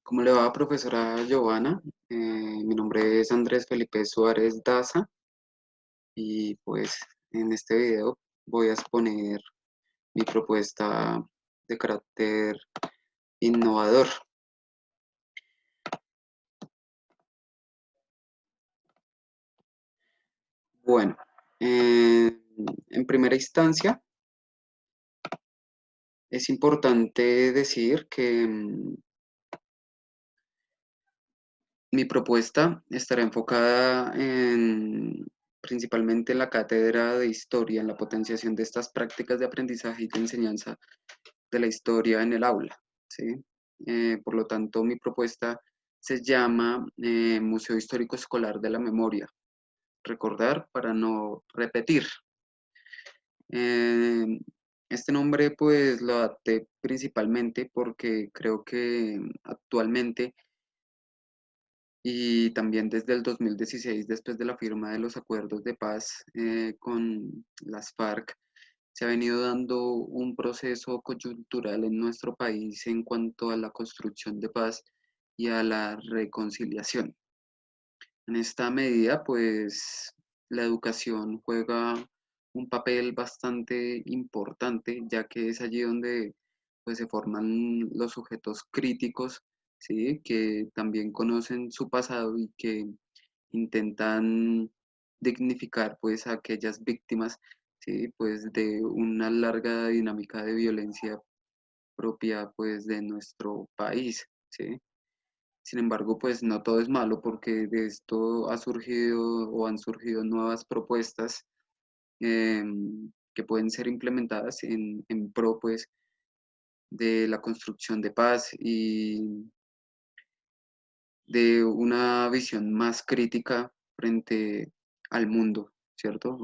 ¿Cómo le va, profesora Giovanna? Mi nombre es Andrés Felipe Suárez Daza y pues en este video voy a exponer mi propuesta de carácter innovador. Bueno, en primera instancia es importante decir que mi propuesta estará enfocada principalmente en la cátedra de historia, en la potenciación de estas prácticas de aprendizaje y de enseñanza de la historia en el aula, ¿sí? Por lo tanto, mi propuesta se llama Museo Histórico Escolar de la Memoria. Recordar para no repetir. Eh, este nombre pues lo adapté principalmente porque creo que actualmente y también desde el 2016, después de la firma de los acuerdos de paz con las FARC, se ha venido dando un proceso coyuntural en nuestro país en cuanto a la construcción de paz y a la reconciliación. En esta medida, pues, la educación juega un papel bastante importante, ya que es allí donde pues, se forman los sujetos críticos, ¿sí? Que también conocen su pasado y que intentan dignificar pues, a aquellas víctimas, ¿sí? Pues, de una larga dinámica de violencia propia pues, de nuestro país, ¿sí? Sin embargo, pues no todo es malo porque de esto ha surgido o han surgido nuevas propuestas que pueden ser implementadas en pro pues, de la construcción de paz y de una visión más crítica frente al mundo, ¿cierto?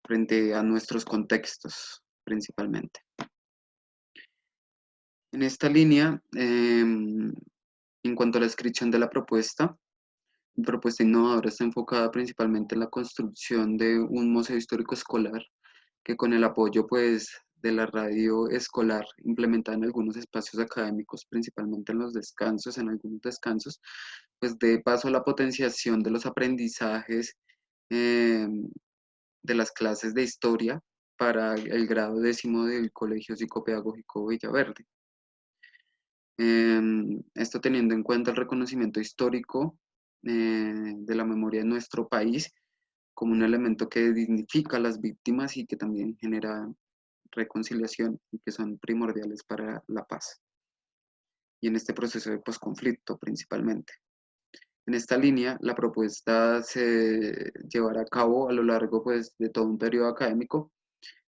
Frente a nuestros contextos principalmente. En esta línea, en cuanto a la descripción de la propuesta, mi propuesta innovadora está enfocada principalmente en la construcción de un museo histórico escolar que con el apoyo pues, de la radio escolar implementada en algunos espacios académicos, principalmente en los descansos, en algunos descansos, pues dé paso a la potenciación de los aprendizajes eh, de las clases de historia para el grado décimo del Colegio Psicopedagógico Villaverde. Esto teniendo en cuenta el reconocimiento histórico de la memoria de nuestro país como un elemento que dignifica a las víctimas y que también genera reconciliación y que son primordiales para la paz y en este proceso de posconflicto principalmente. En esta línea, la propuesta se llevará a cabo a lo largo pues, de todo un periodo académico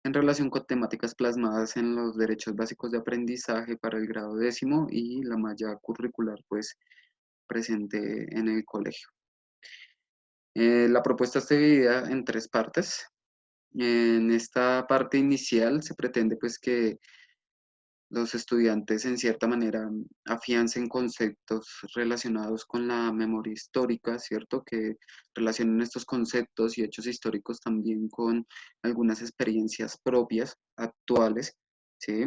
en relación con temáticas plasmadas en los derechos básicos de aprendizaje para el grado décimo y la malla curricular pues, presente en el colegio. La propuesta está dividida en tres partes. En esta parte inicial se pretende pues, que los estudiantes en cierta manera afiancen conceptos relacionados con la memoria histórica, ¿cierto? Que relacionen estos conceptos y hechos históricos también con algunas experiencias propias, actuales, ¿sí?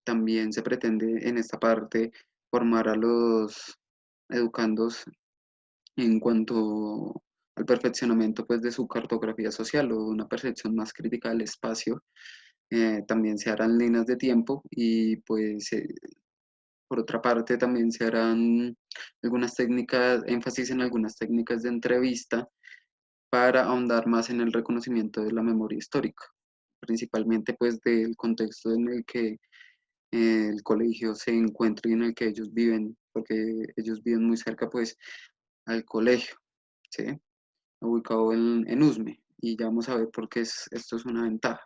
También se pretende en esta parte formar a los educandos en cuanto al perfeccionamiento pues, de su cartografía social o una percepción más crítica del espacio. También se harán líneas de tiempo y pues por otra parte también se harán algunas técnicas, énfasis en algunas técnicas de entrevista para ahondar más en el reconocimiento de la memoria histórica, principalmente pues del contexto en el que el colegio se encuentra y en el que ellos viven, porque ellos viven muy cerca pues al colegio, ¿sí? Ubicado en Usme, y ya vamos a ver por qué esto es una ventaja.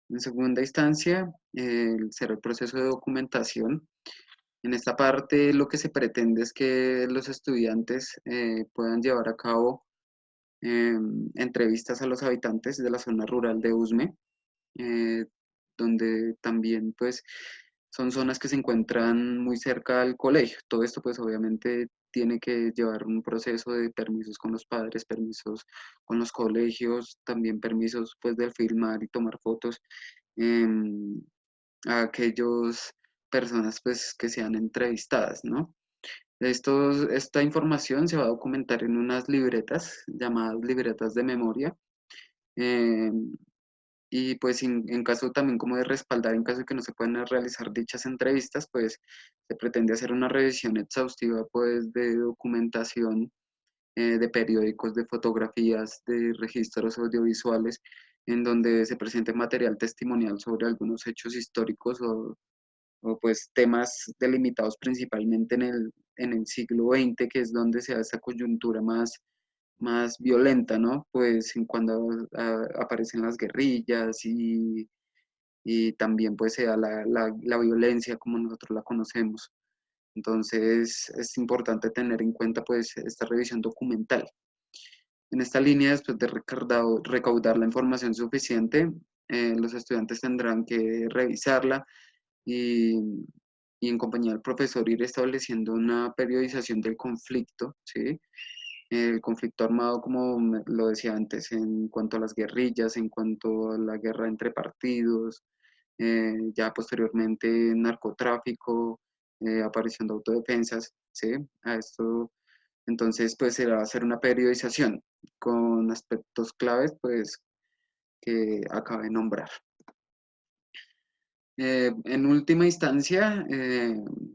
En segunda instancia, será el proceso de documentación. En esta parte lo que se pretende es que los estudiantes puedan llevar a cabo entrevistas a los habitantes de la zona rural de Usme, eh, donde también pues son zonas que se encuentran muy cerca al colegio. Todo esto pues obviamente tiene que llevar un proceso de permisos con los padres, permisos con los colegios, también permisos pues de filmar y tomar fotos a aquellos personas pues que sean entrevistadas, ¿no? Esta información se va a documentar en unas libretas llamadas libretas de memoria. eh, y pues en caso también como de respaldar, en caso de que no se puedan realizar dichas entrevistas, pues se pretende hacer una revisión exhaustiva pues de documentación, de periódicos, de fotografías, de registros audiovisuales, en donde se presente material testimonial sobre algunos hechos históricos o pues temas delimitados principalmente en el siglo XX, que es donde se da esa coyuntura más violenta, ¿no? Pues en cuando aparecen las guerrillas y también pues se da la violencia como nosotros la conocemos. Entonces es importante tener en cuenta pues esta revisión documental. En esta línea, después de recaudar la información suficiente, los estudiantes tendrán que revisarla y, y en compañía del profesor ir estableciendo una periodización del conflicto, ¿sí? El conflicto armado, como lo decía antes, en cuanto a las guerrillas, en cuanto a la guerra entre partidos, ya posteriormente narcotráfico, aparición de autodefensas, ¿sí? A esto, entonces, pues será hacer una periodización con aspectos claves, pues, que acabé de nombrar. En última instancia,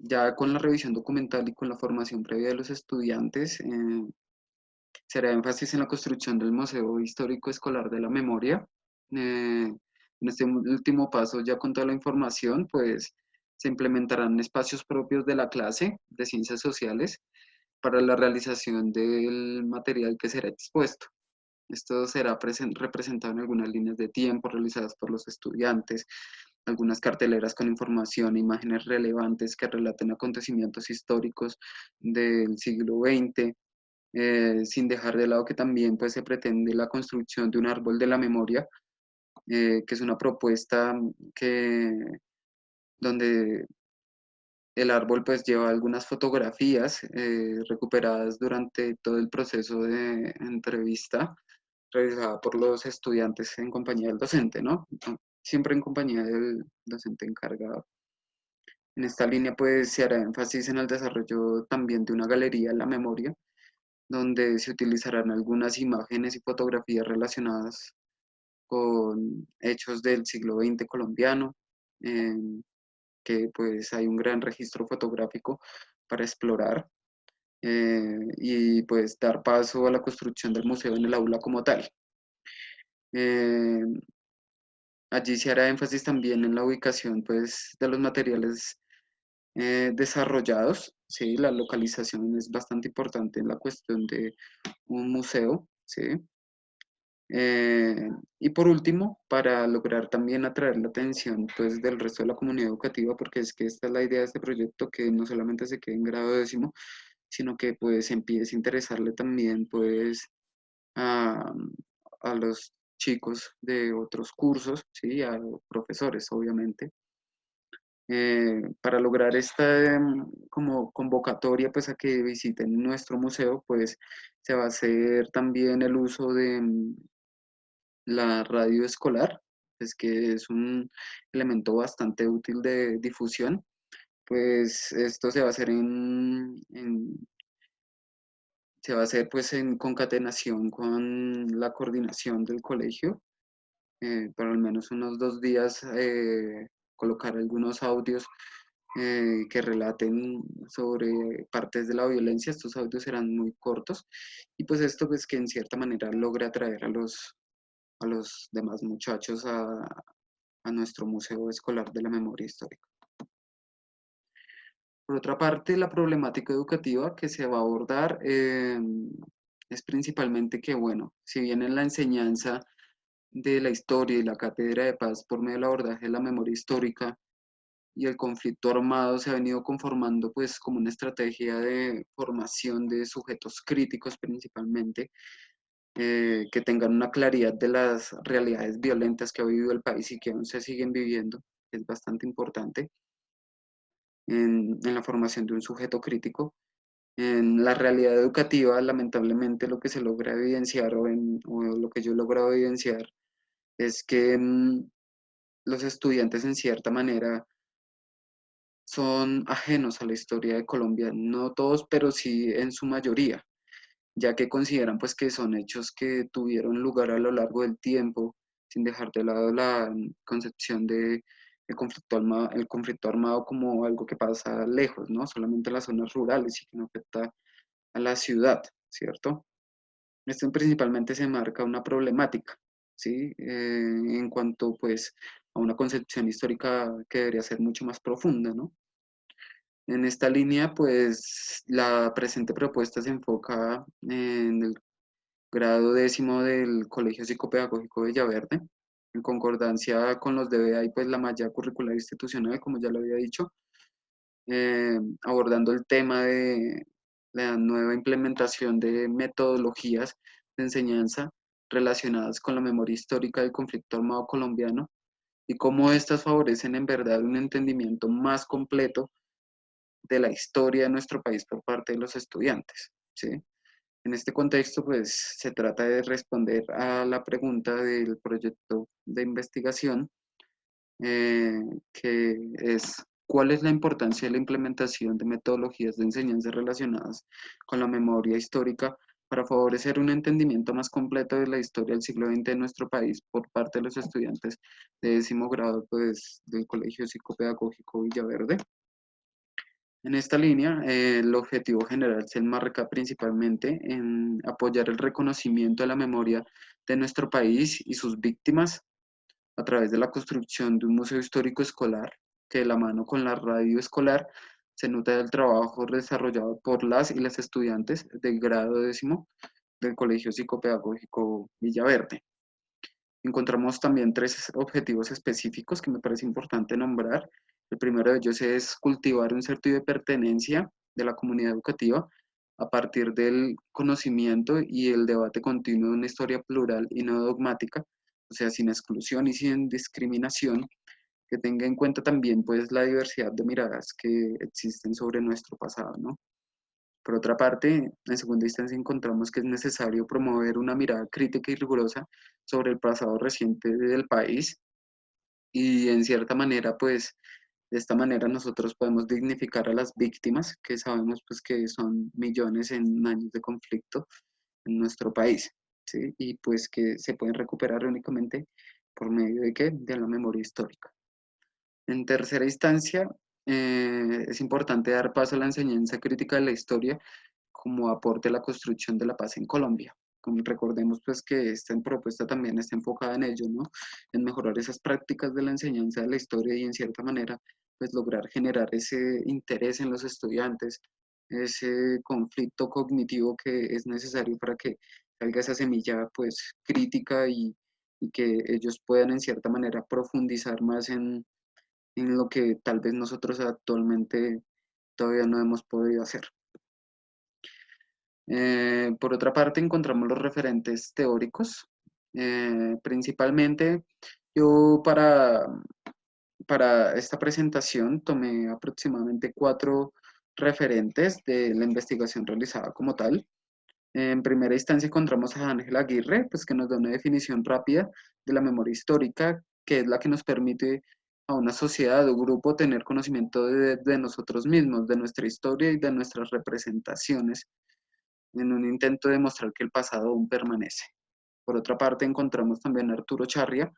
ya con la revisión documental y con la formación previa de los estudiantes, se hará énfasis en la construcción del Museo Histórico Escolar de la Memoria. En este último paso, ya con toda la información, pues se implementarán espacios propios de la clase de ciencias sociales para la realización del material que será expuesto. Esto será representado en algunas líneas de tiempo realizadas por los estudiantes, algunas carteleras con información e imágenes relevantes que relaten acontecimientos históricos del siglo XX, sin dejar de lado que también pues, se pretende la construcción de un árbol de la memoria, que es una propuesta donde el árbol pues lleva algunas fotografías recuperadas durante todo el proceso de entrevista realizada por los estudiantes en compañía del docente, ¿no? Siempre en compañía del docente encargado. En esta línea pues se hará énfasis en el desarrollo también de una galería de la memoria, donde se utilizarán algunas imágenes y fotografías relacionadas con hechos del siglo XX colombiano, que pues hay un gran registro fotográfico para explorar, y pues dar paso a la construcción del museo en el aula como tal. Eh, Allí se hará énfasis también en la ubicación pues, de los materiales desarrollados, ¿sí? La localización es bastante importante en la cuestión de un museo, ¿sí? Y por último, para lograr también atraer la atención pues, del resto de la comunidad educativa, porque es que esta es la idea de este proyecto, que no solamente se quede en grado décimo, sino que pues empiece a interesarle también pues a, a los chicos de otros cursos, ¿sí? A los profesores, obviamente. Para lograr esta como convocatoria pues a que visiten nuestro museo, pues se va a hacer también el uso de la radio escolar, pues que es un elemento bastante útil de difusión. Pues esto se va a hacer se va a hacer pues en concatenación con la coordinación del colegio, por al menos unos 2 días, colocar algunos audios que relaten sobre partes de la violencia. Estos audios serán muy cortos y pues esto pues que en cierta manera logra atraer a los demás muchachos a nuestro Museo Escolar de la Memoria Histórica. Por otra parte, la problemática educativa que se va a abordar es principalmente que, bueno, si bien en la enseñanza de la historia y la cátedra de paz por medio del abordaje de la memoria histórica y el conflicto armado se ha venido conformando pues como una estrategia de formación de sujetos críticos principalmente, que tengan una claridad de las realidades violentas que ha vivido el país y que aún se siguen viviendo, es bastante importante en la formación de un sujeto crítico. En la realidad educativa, lamentablemente, lo que se logra evidenciar o lo que yo he logrado evidenciar es que los estudiantes, en cierta manera, son ajenos a la historia de Colombia, no todos, pero sí en su mayoría, ya que consideran pues que son hechos que tuvieron lugar a lo largo del tiempo, sin dejar de lado la concepción de el conflicto armado como algo que pasa lejos, ¿no? Solamente en las zonas rurales y que no afecta a la ciudad, ¿cierto? Esto principalmente se marca una problemática, ¿sí? En cuanto pues a una concepción histórica que debería ser mucho más profunda, ¿no? En esta línea, pues la presente propuesta se enfoca en el grado décimo del Colegio Psicopedagógico Villaverde, en concordancia con los DBA y pues la malla curricular institucional, como ya lo había dicho, abordando el tema de la nueva implementación de metodologías de enseñanza relacionadas con la memoria histórica del conflicto armado colombiano y cómo estas favorecen en verdad un entendimiento más completo de la historia de nuestro país por parte de los estudiantes, ¿sí? En este contexto, pues se trata de responder a la pregunta del proyecto de investigación, eh, que es ¿cuál es la importancia de la implementación de metodologías de enseñanza relacionadas con la memoria histórica para favorecer un entendimiento más completo de la historia del siglo XX de nuestro país por parte de los estudiantes de décimo grado, pues, del Colegio Psicopedagógico Villaverde? En esta línea, el objetivo general se enmarca principalmente en apoyar el reconocimiento de la memoria de nuestro país y sus víctimas a través de la construcción de un museo histórico escolar que de la mano con la radio escolar se nutre del trabajo desarrollado por las y las estudiantes del grado décimo del Colegio Psicopedagógico Villaverde. Encontramos también tres objetivos específicos que me parece importante nombrar. El primero de ellos es cultivar un sentido de pertenencia de la comunidad educativa a partir del conocimiento y el debate continuo de una historia plural y no dogmática, o sea, sin exclusión y sin discriminación, que tenga en cuenta también pues la diversidad de miradas que existen sobre nuestro pasado, ¿no? Por otra parte, en segunda instancia encontramos que es necesario promover una mirada crítica y rigurosa sobre el pasado reciente del país y en cierta manera, pues, de esta manera nosotros podemos dignificar a las víctimas, que sabemos pues que son millones en años de conflicto en nuestro país, ¿sí? Y pues que se pueden recuperar únicamente por medio de qué? De la memoria histórica. En tercera instancia, es importante dar paso a la enseñanza crítica de la historia como aporte a la construcción de la paz en Colombia. Como recordemos pues que esta propuesta también está enfocada en ello, ¿no? En mejorar esas prácticas de la enseñanza de la historia y en cierta manera pues lograr generar ese interés en los estudiantes, ese conflicto cognitivo que es necesario para que salga esa semilla pues crítica y que ellos puedan en cierta manera profundizar más en lo que tal vez nosotros actualmente todavía no hemos podido hacer. Por otra parte, encontramos los referentes teóricos. Principalmente, yo para esta presentación tomé aproximadamente cuatro referentes de la investigación realizada como tal. En primera instancia encontramos a Ángel Aguirre, pues que nos da una definición rápida de la memoria histórica, que es la que nos permite a una sociedad o grupo tener conocimiento de nosotros mismos, de nuestra historia y de nuestras representaciones en un intento de mostrar que el pasado aún permanece. Por otra parte, encontramos también a Arturo Charria,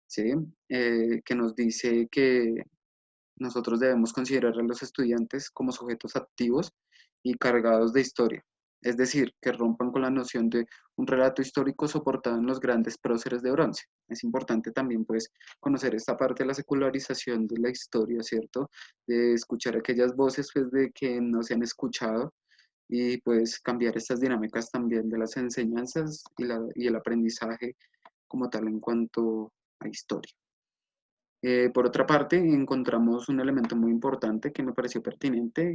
¿sí? Que nos dice que nosotros debemos considerar a los estudiantes como sujetos activos y cargados de historia, es decir, que rompan con la noción de un relato histórico soportado en los grandes próceres de bronce. Es importante también, pues, conocer esta parte de la secularización de la historia, ¿cierto? De escuchar aquellas voces, pues, de que no se han escuchado y pues cambiar estas dinámicas también de las enseñanzas y el aprendizaje como tal en cuanto a historia. Por otra parte, encontramos un elemento muy importante que me pareció pertinente,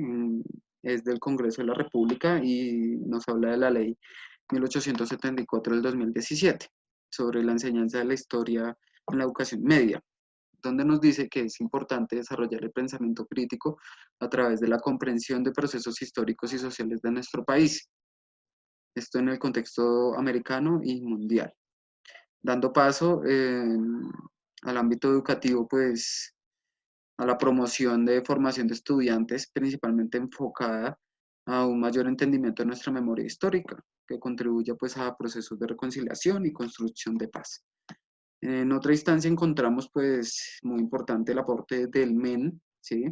es del Congreso de la República y nos habla de la ley 1874 del 2017 sobre la enseñanza de la historia en la educación media, donde nos dice que es importante desarrollar el pensamiento crítico a través de la comprensión de procesos históricos y sociales de nuestro país, esto en el contexto americano y mundial. Dando paso al ámbito educativo, pues a la promoción de formación de estudiantes, principalmente enfocada a un mayor entendimiento de nuestra memoria histórica, que contribuya pues a procesos de reconciliación y construcción de paz. En otra instancia encontramos pues muy importante el aporte del MEN, ¿sí?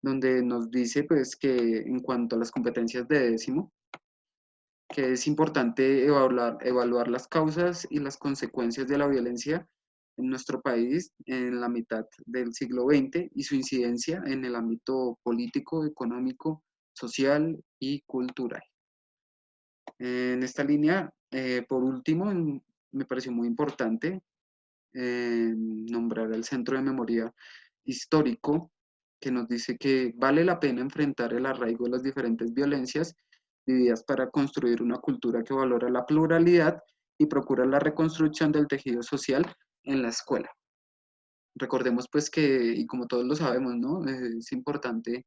Donde nos dice pues que en cuanto a las competencias de décimo, que es importante evaluar las causas y las consecuencias de la violencia en nuestro país en la mitad del siglo XX y su incidencia en el ámbito político, económico, social y cultural. En esta línea, por último, me pareció muy importante nombrar el Centro de Memoria Histórico, que nos dice que vale la pena enfrentar el arraigo de las diferentes violencias vividas para construir una cultura que valora la pluralidad y procura la reconstrucción del tejido social en la escuela. Recordemos pues que, y como todos lo sabemos, ¿no? Es importante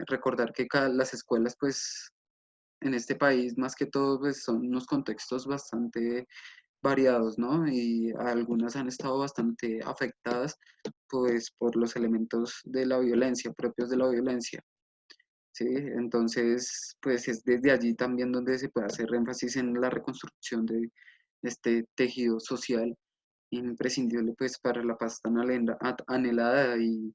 recordar que las escuelas pues en este país más que todo pues son unos contextos bastante variados, ¿no? Y algunas han estado bastante afectadas, pues, por los elementos de la violencia, propios de la violencia, ¿sí? Entonces, pues, es desde allí también donde se puede hacer énfasis en la reconstrucción de este tejido social imprescindible, pues, para la paz tan anhelada y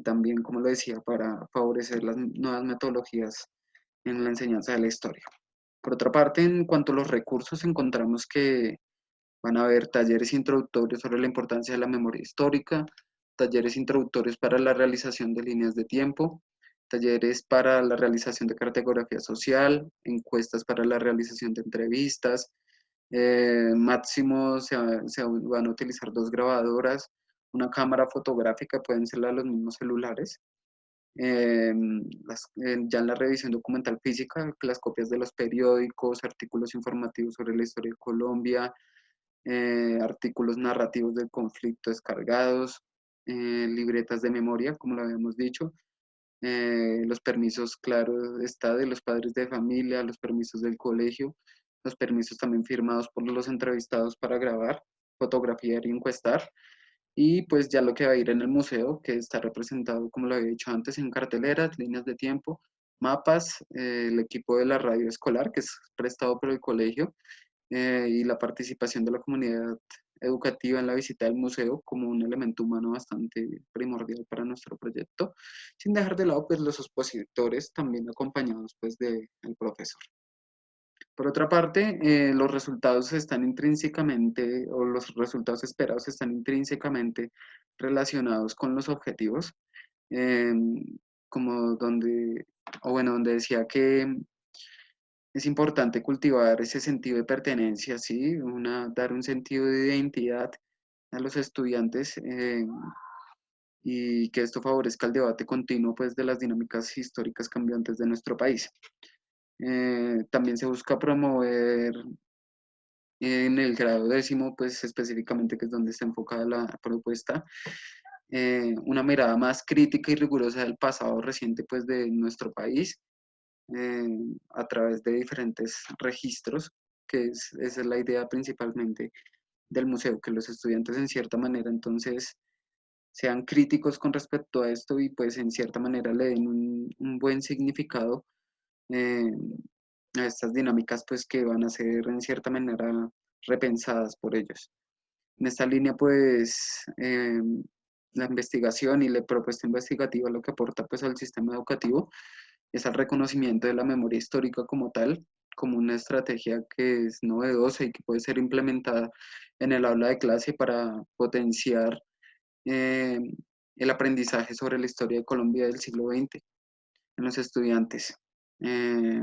también, como lo decía, para favorecer las nuevas metodologías en la enseñanza de la historia. Por otra parte, en cuanto a los recursos, encontramos que van a haber talleres introductorios sobre la importancia de la memoria histórica, talleres introductorios para la realización de líneas de tiempo, talleres para la realización de cartografía social, encuestas para la realización de entrevistas, máximo se van a utilizar 2 grabadoras, una cámara fotográfica, pueden ser la de los mismos celulares, ya en la revisión documental física, las copias de los periódicos, artículos informativos sobre la historia de Colombia, artículos narrativos del conflicto descargados, libretas de memoria, como lo habíamos dicho, los permisos, claro, está de los padres de familia, los permisos del colegio, los permisos también firmados por los entrevistados para grabar, fotografiar y encuestar, y pues ya lo que va a ir en el museo, que está representado, como lo había dicho antes, en carteleras, líneas de tiempo, mapas, el equipo de la radio escolar, que es prestado por el colegio, y la participación de la comunidad educativa en la visita del museo como un elemento humano bastante primordial para nuestro proyecto, sin dejar de lado pues los expositores también acompañados pues del profesor. Por otra parte, los resultados están intrínsecamente, o los resultados esperados están intrínsecamente relacionados con los objetivos, eh, como donde, o bueno, donde decía que es importante cultivar ese sentido de pertenencia, ¿sí? Dar un sentido de identidad a los estudiantes y que esto favorezca el debate continuo pues, de las dinámicas históricas cambiantes de nuestro país. También se busca promover en el grado décimo, pues específicamente que es donde está enfocada la propuesta, una mirada más crítica y rigurosa del pasado reciente pues, de nuestro país eh, a través de diferentes registros, esa es la idea principalmente del museo, que los estudiantes en cierta manera entonces sean críticos con respecto a esto y pues en cierta manera le den un buen significado eh, a estas dinámicas pues que van a ser en cierta manera repensadas por ellos. En esta línea pues la investigación y la propuesta investigativa lo que aporta pues al sistema educativo es el reconocimiento de la memoria histórica como tal, como una estrategia que es novedosa y que puede ser implementada en el aula de clase para potenciar eh, el aprendizaje sobre la historia de Colombia del siglo XX en los estudiantes. Eh,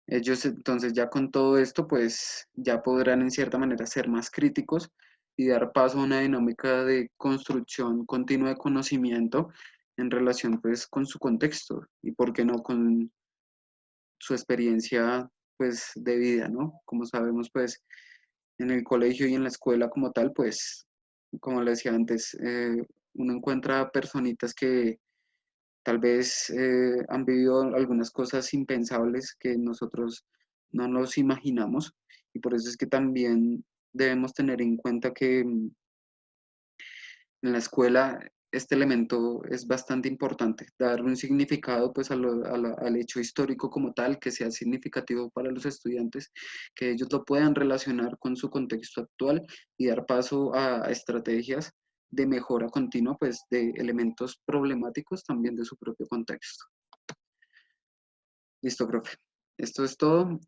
Ellos entonces ya con todo esto pues ya podrán en cierta manera ser más críticos y dar paso a una dinámica de construcción continua de conocimiento en relación pues con su contexto y por qué no con su experiencia pues de vida, ¿no? Como sabemos pues en el colegio y en la escuela como tal pues como le decía antes uno encuentra personitas que tal vez han vivido algunas cosas impensables que nosotros no nos imaginamos y por eso es que también debemos tener en cuenta que en la escuela este elemento es bastante importante, dar un significado pues al hecho histórico como tal, que sea significativo para los estudiantes, que ellos lo puedan relacionar con su contexto actual y dar paso a estrategias de mejora continua pues de elementos problemáticos también de su propio contexto. Listo, profe. Esto es todo.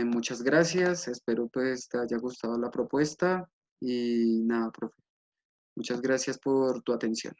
Muchas gracias. Espero pues te haya gustado la propuesta y nada, profe. Muchas gracias por tu atención.